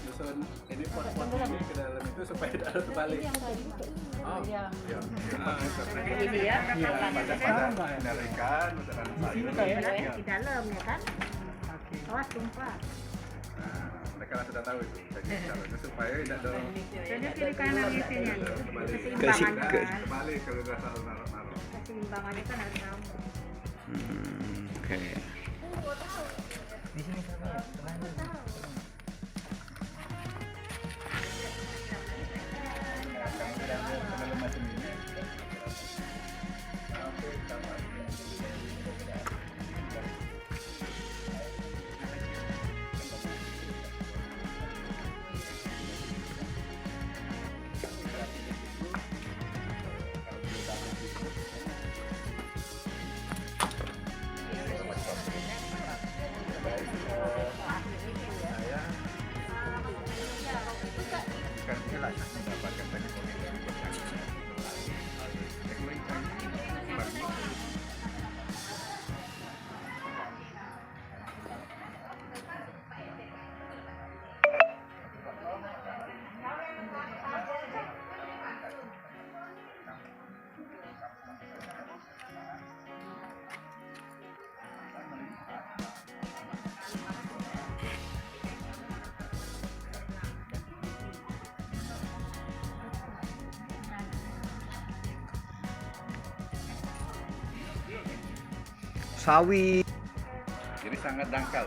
Susun ini pot-pot ini ke dalam itu supaya tidak ada terbalik. Oh, iya. Ini ya, Pada ikan, ya di dalam ya kan? Awas tumpah. Mereka sudah tahu itu. Caranya supaya tidak dorong Jadi kiri kanan isinya terbalik. keseimbangan. Terbalik kalau nggak salah naruh. Keseimbangannya kan harus sama. Oke. Di sini sama ya. Sawi. Jadi sangat dangkal.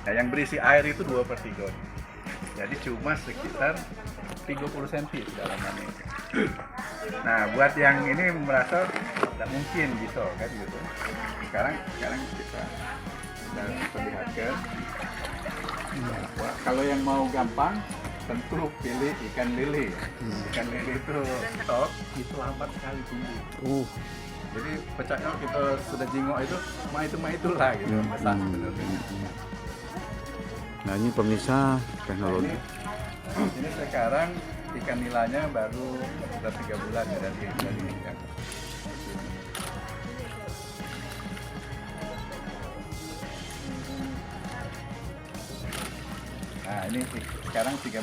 Nah, yang berisi air itu 2/3. Jadi cuma sekitar 30 cm kedalamannya. Nah, buat yang ini merasa tidak mungkin bisa kan gitu. Sekarang kita perlihatkan. Wah, kalau yang mau gampang tentu pilih ikan lele. Ikan lele itu top, itu lambat sekali tumbuh. Jadi pecahnya kita sudah jingok itu, mah itulah gitu, masak sebenarnya. Nah, ini pemirsa teknologi. Ini sekarang ikan nilanya baru sudah 3 bulan ya dari ikan. Nah, ini sekarang 3.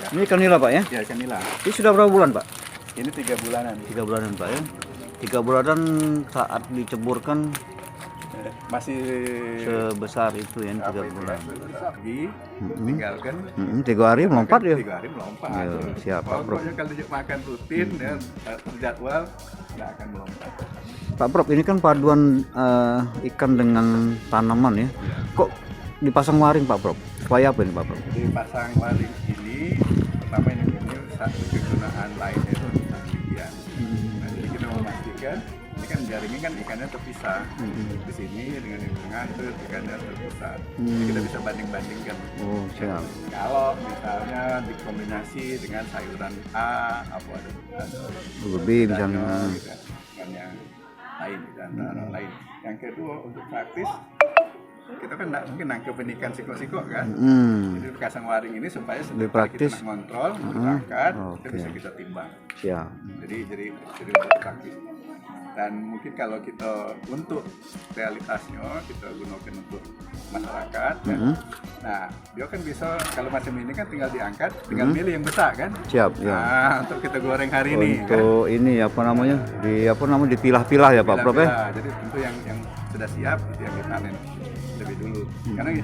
Ini ikan nila, Pak ya? Ya, ikan nila. Ini sudah berapa bulan, Pak? Ini 3 bulanan. 3 bulanan, Pak ya. 3 bulanan saat diceburkan Masih sebesar itu ya, 3 bulan. Lagi tinggalkan 3 hari melompat ya. 3 hari melompat. Ya, siap, Pak Prof. Pokoknya kalau makan rutin dan terjadwal nggak akan melompat. Pak Prof, ini kan paduan ikan dengan tanaman ya. Kok dipasang waring, Pak Prof? Supaya apa ini, Pak Prof? Jadi pasang waring ini pertama ini satu kegunaan lainnya itu tentang bibian. Nah, jadi kita memastikan ini kan jaringnya kan ikannya terpisah. Di sini dengan di tengah itu ikannya terpisah. Jadi kita bisa banding-bandingkan. Oh, siap. Kalau misalnya dikombinasi dengan sayuran A, apa ada Lebih misalnya. gitu, dengan yang lain, gitu, antara lain. Yang kedua untuk praktis kita kan nggak mungkin nangkep ikan siko-siko kan. Jadi pasang waring ini supaya Lebih setelah praktis. kita ngontrol, berangkat, Oke. itu bisa kita timbang. Siap. Jadi lebih praktis. Dan mungkin kalau kita untuk realitasnya kita gunakan untuk masyarakat kan. Nah, dia kan bisa kalau macam ini kan tinggal diangkat, tinggal milih yang besar kan. Siap, ya. Nah, untuk kita goreng hari ini kan. Untuk ini apa namanya? Dipilah-pilah ya, Pak Prof ya. Bila-bila. Jadi tentu yang sudah siap itu yang dipanen lebih dulu.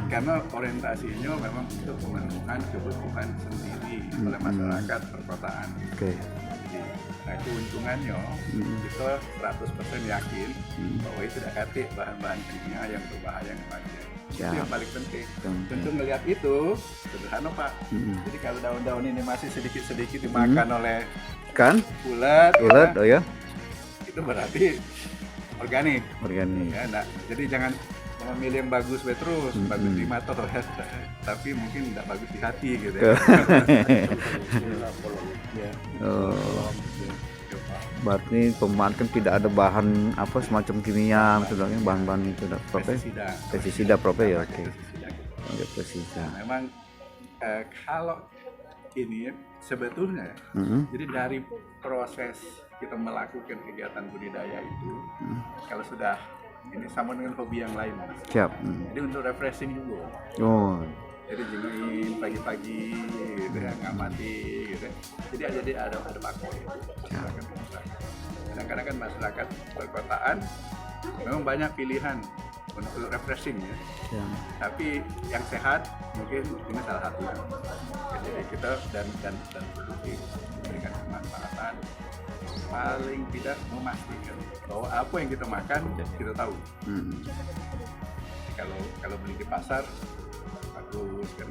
Karena orientasinya memang untuk pemenuhan kebutuhan sendiri oleh masyarakat perkotaan. Oke. Jadi, nah keuntungannya kita 100% yakin bahwa itu tidak ada bahan-bahan kimia yang berbahaya kepada. Itu yang paling penting. Tentu melihat itu sederhana Pak. Jadi kalau daun-daun ini masih sedikit-sedikit dimakan oleh Kan? ulat, Ulat, oh ya. itu berarti organik. Organik. Ya, nah, jadi jangan memilih yang bagus terus, bagus di mata ya, tapi mungkin tidak bagus di hati gitu ya. Ya. Oh. Berarti pemanfaatan tidak ada bahan apa semacam kimia, misalnya bahan-bahan itu, Prof. Pestisida. Pestisida, Prof ya. Oke. Pestisida. Ada pestisida. Memang kalau ini sebetulnya, jadi dari proses kita melakukan kegiatan budidaya itu, kalau sudah ini sama dengan hobi yang lain. Siap. Jadi untuk refreshing dulu. Oh, Jadi jogging pagi-pagi gitu ya, ngamati gitu ya. Jadi ada bakul gitu. Kadang-kadang kan masyarakat perkotaan memang banyak pilihan untuk refreshing ya. ya. Tapi yang sehat mungkin ini salah satunya. Jadi kita dan produktif memberikan kemanfaatan, paling tidak memastikan bahwa apa yang kita makan kita tahu. Kalau beli di pasar bagus kan,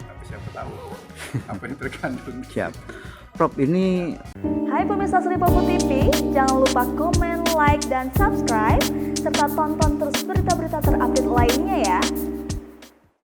tapi siapa tahu apa yang terkandung. Siap. Prof, ini Hai pemirsa Sri Popo TV, jangan lupa komen, like, dan subscribe, serta tonton terus berita-berita terupdate lainnya ya.